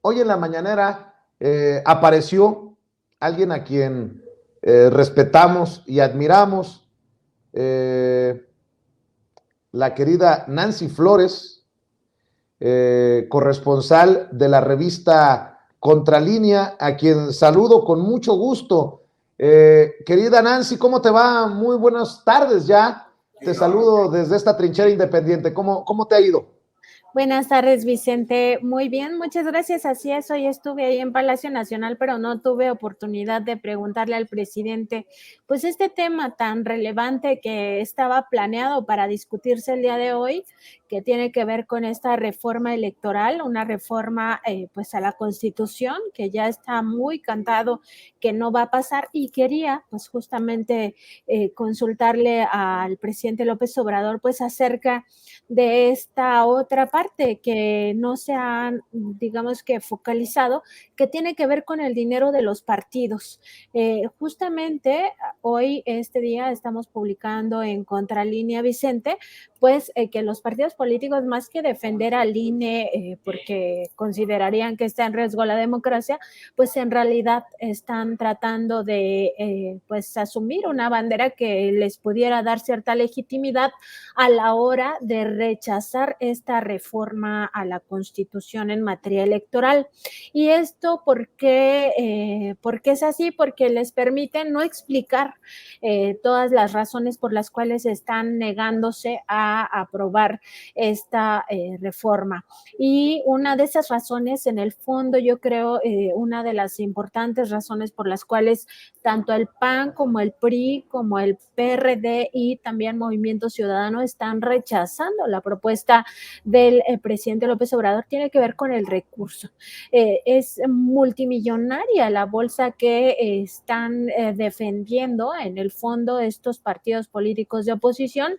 hoy en la mañanera apareció alguien a quien respetamos y admiramos, la querida Nancy Flores, corresponsal de la revista Contralínea, a quien saludo con mucho gusto. Querida Nancy, ¿cómo te va? Muy buenas tardes ya. Te saludo desde esta trinchera independiente. ¿Cómo te ha ido? Buenas tardes, Vicente. Muy bien, muchas gracias. Así es, hoy estuve ahí en Palacio Nacional, pero no tuve oportunidad de preguntarle al presidente, pues este tema tan relevante que estaba planeado para discutirse el día de hoy, que tiene que ver con esta reforma electoral, una reforma pues a la Constitución, que ya está muy cantado que no va a pasar, y quería pues justamente consultarle al presidente López Obrador pues acerca de esta otra parte que no se han, digamos que focalizado, que tiene que ver con el dinero de los partidos. Justamente hoy, este día, estamos publicando en Contralínea, Vicente, pues que los partidos políticos, más que defender al INE, porque considerarían que está en riesgo la democracia, pues en realidad están tratando de pues asumir una bandera que les pudiera dar cierta legitimidad a la hora de rechazar esta reforma a la Constitución en materia electoral. ¿Y esto por qué es así? Porque les permite no explicar todas las razones por las cuales están negándose a aprobar esta reforma. Y una de esas razones, en el fondo, yo creo, una de las importantes razones por las cuales tanto el PAN como el PRI, como el PRD y también Movimiento Ciudadano están rechazando la propuesta del presidente López Obrador, tiene que ver con el recurso. Es multimillonaria la bolsa que están defendiendo en el fondo estos partidos políticos de oposición.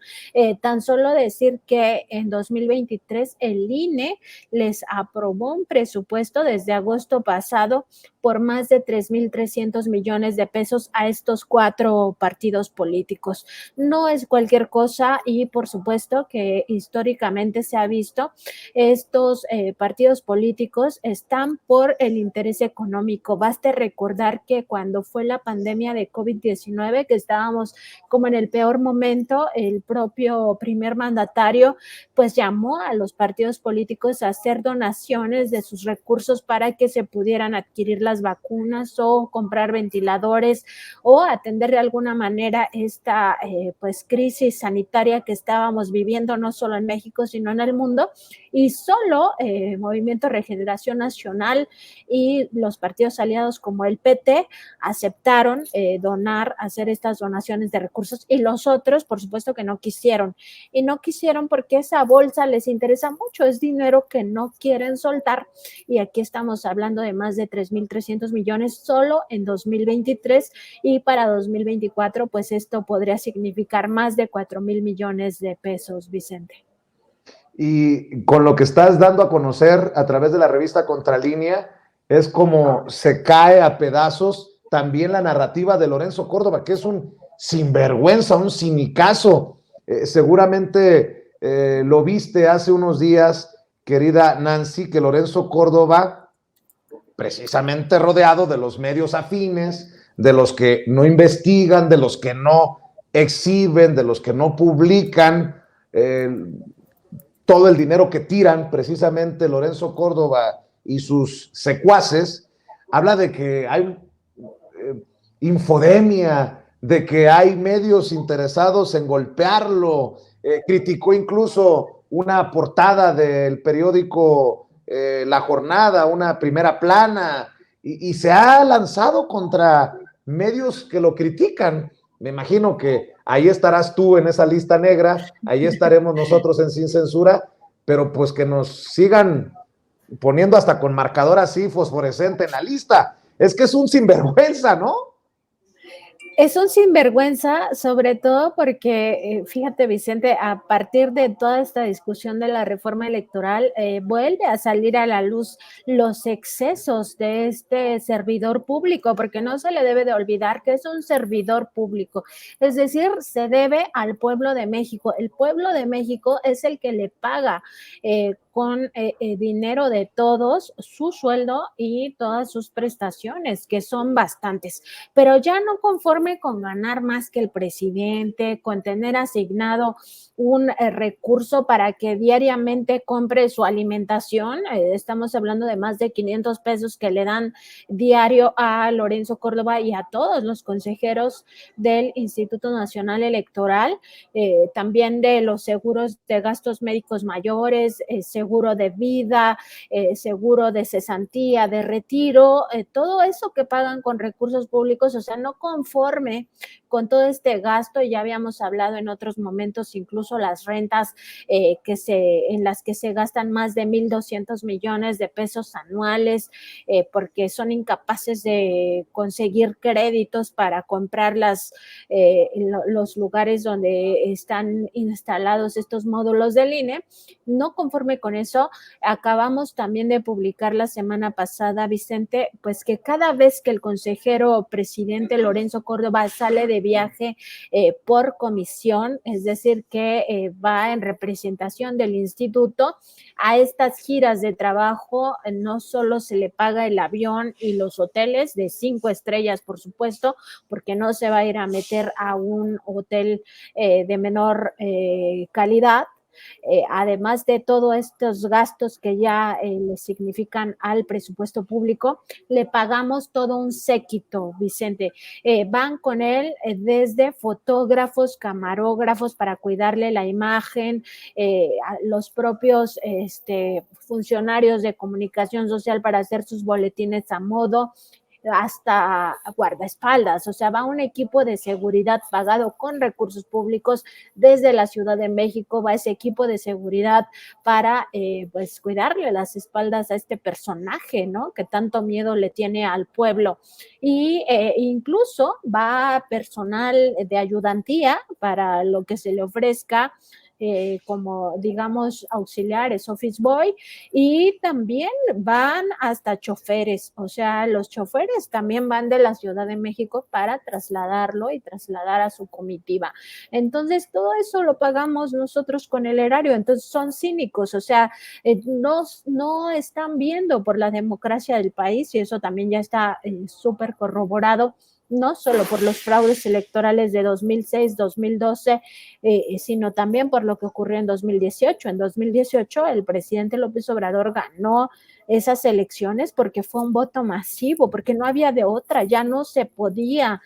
Tan solo decir que en 2023 el INE les aprobó un presupuesto desde agosto pasado por más de 3,300 millones de pesos a estos 4 partidos políticos. No es cualquier cosa, y por supuesto que históricamente se ha visto, estos partidos políticos están por el interés económico. Baste recordar que cuando fue la pandemia de COVID-19, que estábamos como en el peor momento, el propio primer mandatario pues llamó a los partidos políticos a hacer donaciones de sus recursos para que se pudieran adquirir las vacunas o comprar ventiladores o atender de alguna manera esta pues crisis sanitaria que estábamos viviendo no solo en México sino en el mundo. Y solo Movimiento Regeneración Nacional y los partidos aliados como el PT aceptaron hacer estas donaciones de recursos, y los otros por supuesto que no quisieron, y no quisieron porque esa bolsa les interesa mucho, es dinero que no quieren soltar, y aquí estamos hablando de más de 3,300 millones solo en 2023, y para 2024 pues esto podría significar más de 4,000 millones de pesos, Vicente. Y con lo que estás dando a conocer a través de la revista Contralínea, es como se cae a pedazos también la narrativa de Lorenzo Córdoba, que es un sinvergüenza, un cinicazo. Seguramente lo viste hace unos días, querida Nancy, que Lorenzo Córdoba, precisamente rodeado de los medios afines, de los que no investigan, de los que no exhiben, de los que no publican, todo el dinero que tiran precisamente Lorenzo Córdoba y sus secuaces, habla de que hay infodemia, de que hay medios interesados en golpearlo, criticó incluso una portada del periódico La Jornada, una primera plana, y se ha lanzado contra medios que lo critican. Me imagino que ahí estarás tú en esa lista negra, ahí estaremos nosotros en Sin Censura, pero pues que nos sigan poniendo hasta con marcador así fosforescente en la lista. Es que es un sinvergüenza, ¿no? Es un sinvergüenza, sobre todo porque, fíjate, Vicente, a partir de toda esta discusión de la reforma electoral, vuelve a salir a la luz los excesos de este servidor público, porque no se le debe de olvidar que es un servidor público, es decir, se debe al pueblo de México. El pueblo de México es el que le paga con dinero de todos, su sueldo y todas sus prestaciones, que son bastantes. Pero ya no conforme con ganar más que el presidente, con tener asignado un recurso para que diariamente compre su alimentación, estamos hablando de más de 500 pesos que le dan diario a Lorenzo Córdoba y a todos los consejeros del Instituto Nacional Electoral, también de los seguros de gastos médicos mayores, seguro de vida, seguro de cesantía, de retiro, todo eso que pagan con recursos públicos, o sea, no conforme con todo este gasto, ya habíamos hablado en otros momentos, incluso las rentas en las que se gastan más de 1,200 millones de pesos anuales, porque son incapaces de conseguir créditos para comprar los lugares donde están instalados estos módulos del INE. No conforme con eso, acabamos también de publicar la semana pasada, Vicente, pues que cada vez que el consejero presidente Lorenzo Córdoba sale de viaje por comisión, es decir, que va en representación del instituto a estas giras de trabajo, no solo se le paga el avión y los hoteles de 5 estrellas, por supuesto, porque no se va a ir a meter a un hotel de menor calidad. Además de todos estos gastos que ya le significan al presupuesto público, le pagamos todo un séquito, Vicente. Van con él desde fotógrafos, camarógrafos para cuidarle la imagen, los propios funcionarios de comunicación social para hacer sus boletines a modo, hasta guardaespaldas, o sea, va un equipo de seguridad pagado con recursos públicos desde la Ciudad de México, va ese equipo de seguridad para pues cuidarle las espaldas a este personaje, ¿no? Que tanto miedo le tiene al pueblo. Y incluso va personal de ayudantía para lo que se le ofrezca, como digamos auxiliares, office boy, y también van hasta choferes, o sea, los choferes también van de la Ciudad de México para trasladarlo y trasladar a su comitiva. Entonces, todo eso lo pagamos nosotros con el erario, entonces son cínicos, o sea, no están viendo por la democracia del país y eso también ya está súper corroborado, no solo por los fraudes electorales de 2006, 2012, sino también por lo que ocurrió en 2018. En 2018 el presidente López Obrador ganó esas elecciones porque fue un voto masivo, porque no había de otra, ya no se podía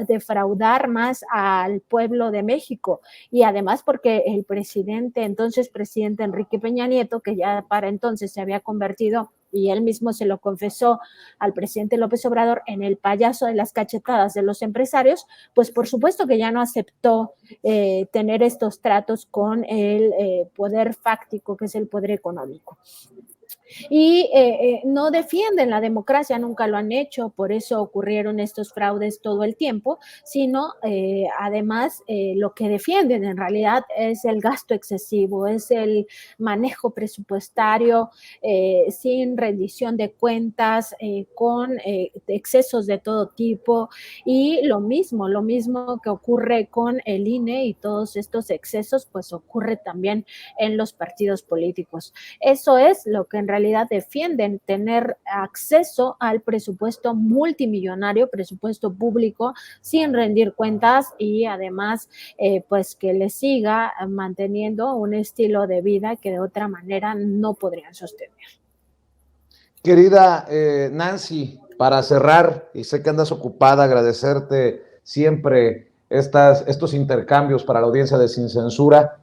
defraudar más al pueblo de México, y además porque el presidente, entonces presidente Enrique Peña Nieto, que ya para entonces se había convertido, y él mismo se lo confesó al presidente López Obrador, en el payaso de las cachetadas de los empresarios, pues por supuesto que ya no aceptó tener estos tratos con el poder fáctico, que es el poder económico. Y no defienden la democracia, nunca lo han hecho, por eso ocurrieron estos fraudes todo el tiempo, sino además lo que defienden en realidad es el gasto excesivo, es el manejo presupuestario sin rendición de cuentas, con excesos de todo tipo, y lo mismo que ocurre con el INE y todos estos excesos, pues ocurre también en los partidos políticos. Eso es lo que en realidad defienden, tener acceso al presupuesto multimillonario, presupuesto público, sin rendir cuentas, y además pues que les siga manteniendo un estilo de vida que de otra manera no podrían sostener. Querida Nancy, para cerrar, y sé que andas ocupada, agradecerte siempre estos intercambios para la audiencia de Sin Censura.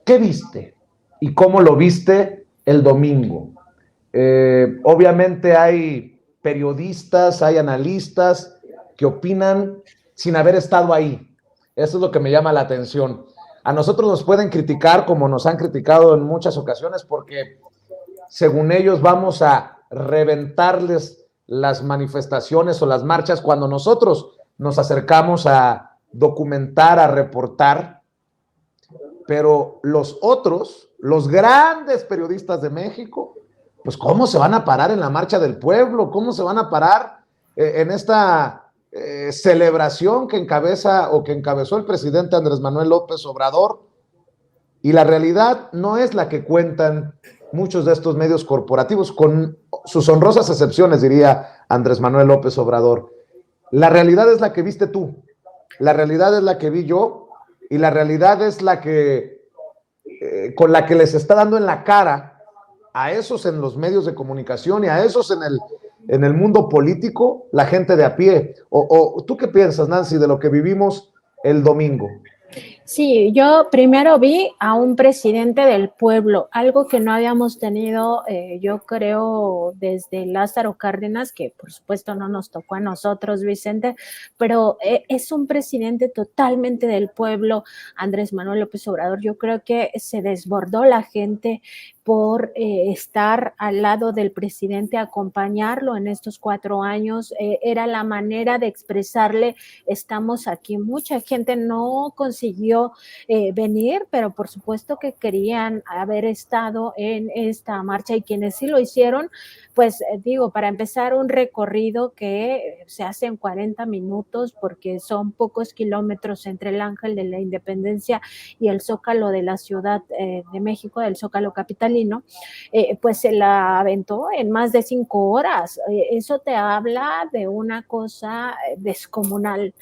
¿Qué viste y cómo lo viste el domingo? Obviamente hay periodistas, hay analistas que opinan sin haber estado ahí. Eso es lo que me llama la atención. A nosotros nos pueden criticar, como nos han criticado en muchas ocasiones, porque según ellos vamos a reventarles las manifestaciones o las marchas cuando nosotros nos acercamos a documentar, a reportar. Pero los otros, los grandes periodistas de México, pues ¿cómo se van a parar en la marcha del pueblo? ¿Cómo se van a parar en esta celebración que encabezó el presidente Andrés Manuel López Obrador? Y la realidad no es la que cuentan muchos de estos medios corporativos, con sus honrosas excepciones, diría Andrés Manuel López Obrador. La realidad es la que viste tú, la realidad es la que vi yo, y la realidad es la que, con la que les está dando en la cara a esos en los medios de comunicación y a esos en el mundo político, la gente de a pie. O ¿tú qué piensas, Nancy, de lo que vivimos el domingo? Sí, yo primero vi a un presidente del pueblo, algo que no habíamos tenido, yo creo, desde Lázaro Cárdenas, que por supuesto no nos tocó a nosotros, Vicente, pero es un presidente totalmente del pueblo, Andrés Manuel López Obrador. Yo creo que se desbordó la gente por estar al lado del presidente, acompañarlo en estos 4 años. Era la manera de expresarle, estamos aquí. Mucha gente no consiguió venir, pero por supuesto que querían haber estado en esta marcha, y quienes sí lo hicieron, pues digo, para empezar, un recorrido que se hace en 40 minutos porque son pocos kilómetros entre el Ángel de la Independencia y el Zócalo de la Ciudad de México, del Zócalo capitalino, pues se la aventó en más de 5 horas. Eso te habla de una cosa descomunal,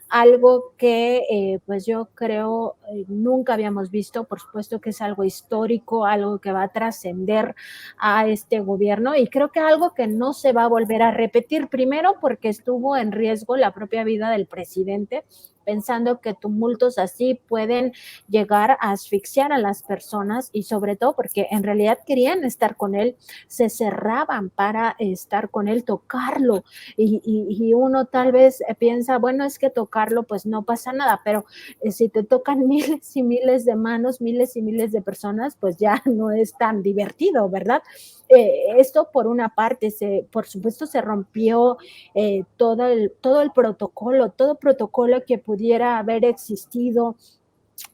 algo que pues yo creo nunca habíamos visto. Por supuesto que es algo histórico, algo que va a trascender a este gobierno, y creo que algo que no se va a volver a repetir, primero porque estuvo en riesgo la propia vida del presidente, pensando que tumultos así pueden llegar a asfixiar a las personas, y sobre todo porque en realidad querían estar con él, se cerraban para estar con él, tocarlo, y uno tal vez piensa, bueno, es que tocarlo pues no pasa nada, pero si te tocan miles y miles de manos, miles y miles de personas, pues ya no es tan divertido, ¿verdad? Esto por una parte, por supuesto se rompió todo el protocolo, todo protocolo que pudiera haber existido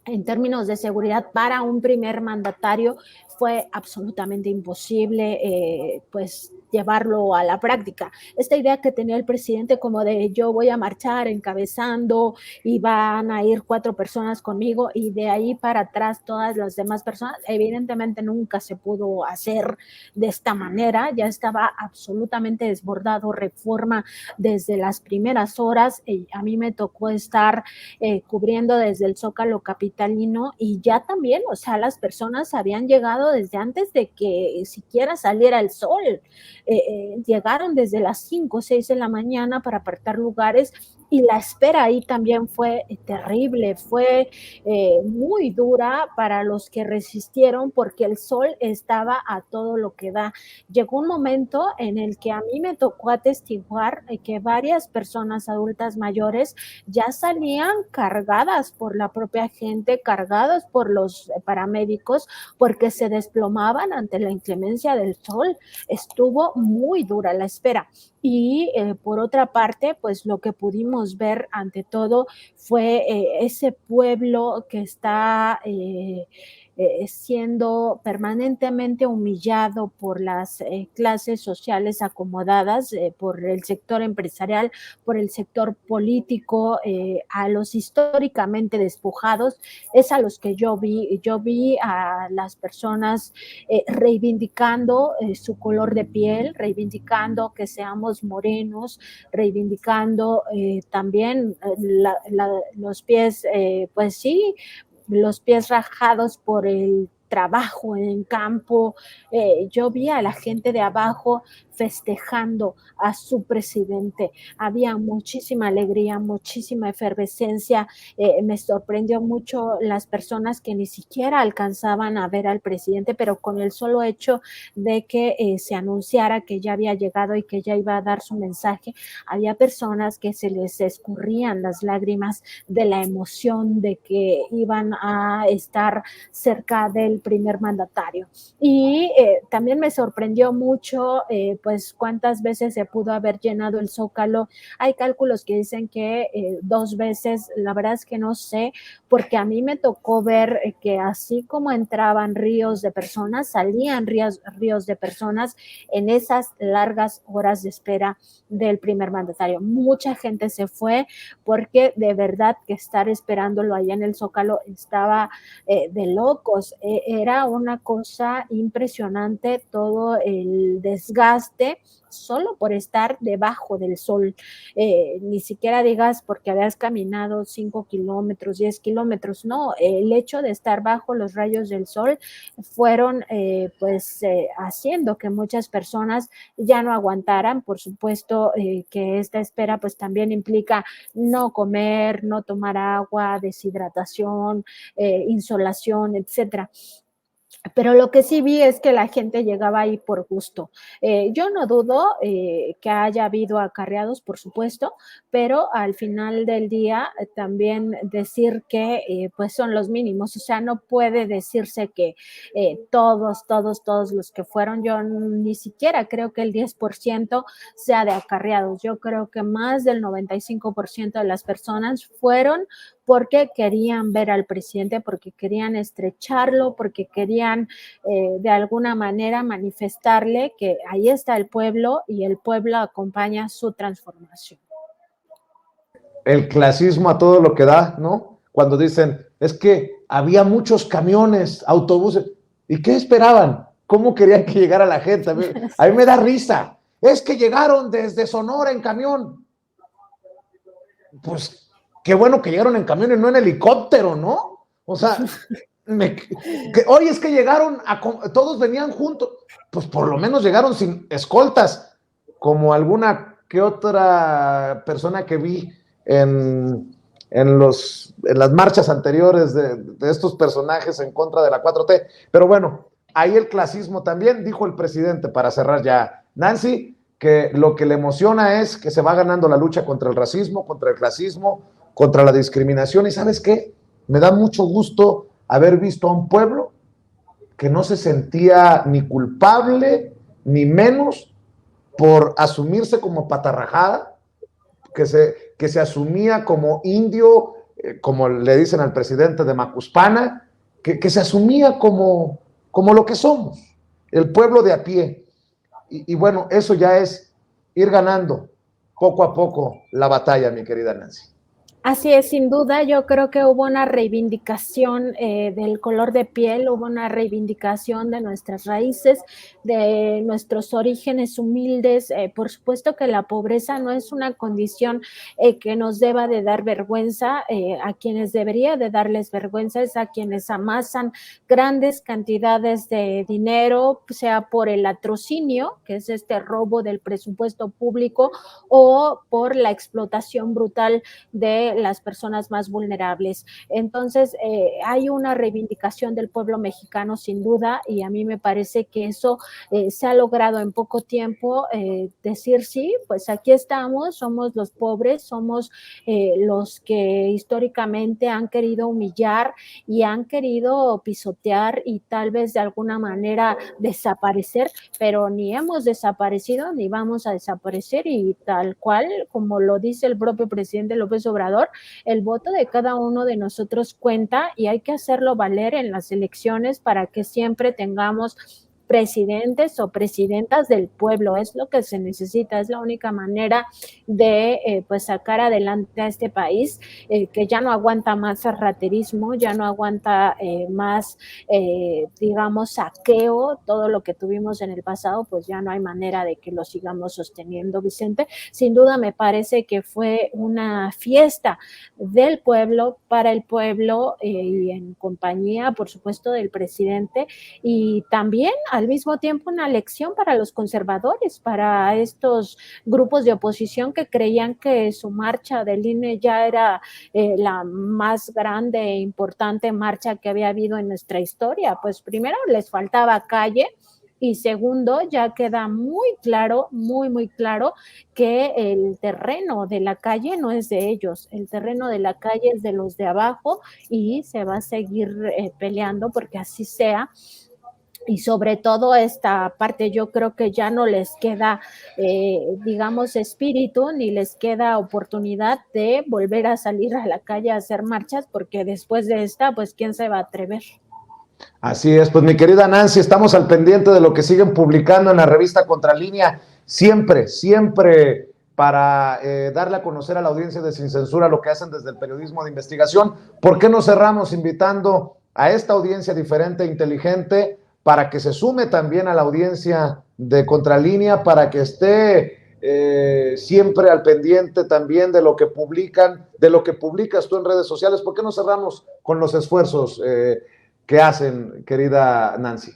en términos de seguridad para un primer mandatario. Fue absolutamente imposible pues llevarlo a la práctica. Esta idea que tenía el presidente como de yo voy a marchar encabezando y van a ir 4 personas conmigo y de ahí para atrás todas las demás personas, evidentemente nunca se pudo hacer de esta manera. Ya estaba absolutamente desbordado Reforma desde las primeras horas. A mí me tocó estar cubriendo desde el Zócalo capitalino, y ya también, o sea, las personas habían llegado desde antes de que siquiera saliera el sol. Llegaron desde las 5 o 6 de la mañana para apartar lugares, y la espera ahí también fue terrible, fue muy dura para los que resistieron, porque el sol estaba a todo lo que da. Llegó un momento en el que a mí me tocó atestiguar que varias personas adultas mayores ya salían cargadas por la propia gente, cargadas por los paramédicos, porque se desplomaban ante la inclemencia del sol. Estuvo muy dura la espera. Y por otra parte, pues lo que pudimos ver ante todo fue ese pueblo que está siendo permanentemente humillado por las clases sociales acomodadas, por el sector empresarial, por el sector político, a los históricamente despojados. Es a los que yo vi a las personas reivindicando su color de piel, reivindicando que seamos morenos, reivindicando también los pies, pues sí, los pies rajados por el trabajo en campo. Yo vi a la gente de abajo festejando a su presidente. Había muchísima alegría, muchísima efervescencia. Me sorprendió mucho las personas que ni siquiera alcanzaban a ver al presidente, pero con el solo hecho de que se anunciara que ya había llegado y que ya iba a dar su mensaje, había personas que se les escurrían las lágrimas de la emoción de que iban a estar cerca del del primer mandatario. Y también me sorprendió mucho, pues, cuántas veces se pudo haber llenado el Zócalo. Hay cálculos que dicen que 2 veces, la verdad es que no sé, porque a mí me tocó ver que así como entraban ríos de personas, salían ríos de personas en esas largas horas de espera del primer mandatario. Mucha gente se fue porque de verdad que estar esperándolo allá en el Zócalo estaba de locos. Era una cosa impresionante todo el desgaste solo por estar debajo del sol. Ni siquiera digas porque habías caminado 5 kilómetros, 10 kilómetros, no, el hecho de estar bajo los rayos del sol fueron haciendo que muchas personas ya no aguantaran. Por supuesto que esta espera pues también implica no comer, no tomar agua, deshidratación, insolación, etcétera. Pero lo que sí vi es que la gente llegaba ahí por gusto. Yo no dudo que haya habido acarreados, por supuesto, pero al final del día también decir que pues son los mínimos, o sea, no puede decirse que todos los que fueron, yo ni siquiera creo que el 10% sea de acarreados, yo creo que más del 95% de las personas fueron porque querían ver al presidente, porque querían estrecharlo, porque querían de alguna manera manifestarle que ahí está el pueblo y el pueblo acompaña su transformación. El clasismo a todo lo que da, ¿no? Cuando dicen, es que había muchos camiones, autobuses, ¿y qué esperaban? ¿Cómo querían que llegara la gente? A mí me da risa. Es que llegaron desde Sonora en camión. Pues qué bueno que llegaron en camión y no en helicóptero, ¿no? O sea, oye, es que llegaron, todos venían juntos, pues por lo menos llegaron sin escoltas, como alguna que otra persona que vi en las marchas anteriores de estos personajes en contra de la 4T. Pero bueno, ahí el clasismo también, dijo el presidente, para cerrar ya, Nancy, que lo que le emociona es que se va ganando la lucha contra el racismo, contra el clasismo, contra la discriminación. ¿Y sabes qué? Me da mucho gusto haber visto a un pueblo que no se sentía ni culpable ni menos por asumirse como patarrajada, que se asumía como indio, como le dicen al presidente de Macuspana, que se asumía como lo que somos, el pueblo de a pie. Y bueno, eso ya es ir ganando poco a poco la batalla, mi querida Nancy. Así es, sin duda, yo creo que hubo una reivindicación del color de piel, hubo una reivindicación de nuestras raíces, de nuestros orígenes humildes. Por supuesto que la pobreza no es una condición que nos deba de dar vergüenza. A quienes debería de darles vergüenza es a quienes amasan grandes cantidades de dinero, sea por el latrocinio, que es este robo del presupuesto público, o por la explotación brutal de las personas más vulnerables. Entonces, hay una reivindicación del pueblo mexicano sin duda, y a mí me parece que eso se ha logrado en poco tiempo, decir sí, pues aquí estamos, somos los pobres, somos los que históricamente han querido humillar y han querido pisotear y tal vez de alguna manera desaparecer, pero ni hemos desaparecido ni vamos a desaparecer, y tal cual como lo dice el propio presidente López Obrador, el voto de cada uno de nosotros cuenta y hay que hacerlo valer en las elecciones para que siempre tengamos presidentes o presidentas del pueblo. Es lo que se necesita, es la única manera de pues sacar adelante a este país que ya no aguanta más raterismo, ya no aguanta más digamos saqueo. Todo lo que tuvimos en el pasado pues ya no hay manera de que lo sigamos sosteniendo, Vicente. Sin duda me parece que fue una fiesta del pueblo, para el pueblo y en compañía por supuesto del presidente, y también al mismo tiempo una lección para los conservadores, para estos grupos de oposición que creían que su marcha del INE ya era la más grande e importante marcha que había habido en nuestra historia. Pues primero les faltaba calle, Y segundo, ya queda muy claro, muy claro que el terreno de la calle no es de ellos, el terreno de la calle es de los de abajo y se va a seguir peleando porque así sea. Y sobre todo esta parte yo creo que ya no les queda, digamos, espíritu, ni les queda oportunidad de volver a salir a la calle a hacer marchas, porque después de esta, pues, ¿quién se va a atrever? Así es, pues mi querida Nancy, estamos al pendiente de lo que siguen publicando en la revista Contralínea, siempre para darle a conocer a la audiencia de Sin Censura lo que hacen desde el periodismo de investigación. ¿Por qué no cerramos invitando a esta audiencia diferente e inteligente para que se sume también a la audiencia de Contralínea, para que esté siempre al pendiente también de lo que publican, de lo que publicas tú en redes sociales? ¿Por qué no cerramos con los esfuerzos que hacen, querida Nancy?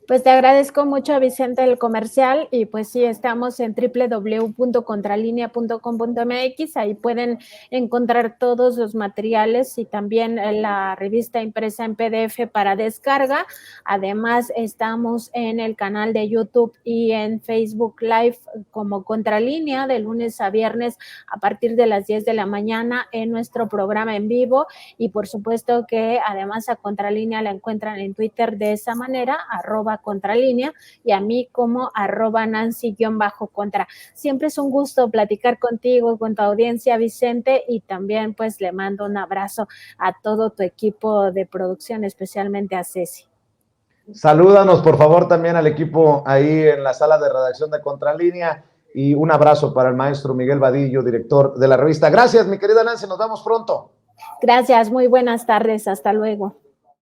Pues te agradezco mucho, Vicente, el comercial, y pues sí, estamos en www.contralinea.com.mx, ahí pueden encontrar todos los materiales y también la revista impresa en PDF para descarga. Además, estamos en el canal de YouTube y en Facebook Live como Contralínea de lunes a viernes a partir de las 10 de la mañana en nuestro programa en vivo, y por supuesto que además a Contralínea la encuentran en Twitter de esa manera, @Contralínea, y a mí como @Nancy_contra. Siempre es un gusto platicar contigo, con tu audiencia, Vicente, y también pues le mando un abrazo a todo tu equipo de producción, especialmente a Ceci. Salúdanos por favor también al equipo ahí en la sala de redacción de Contralínea, y un abrazo para el maestro Miguel Vadillo, director de la revista. Gracias, mi querida Nancy, nos vemos pronto. Gracias, muy buenas tardes, hasta luego.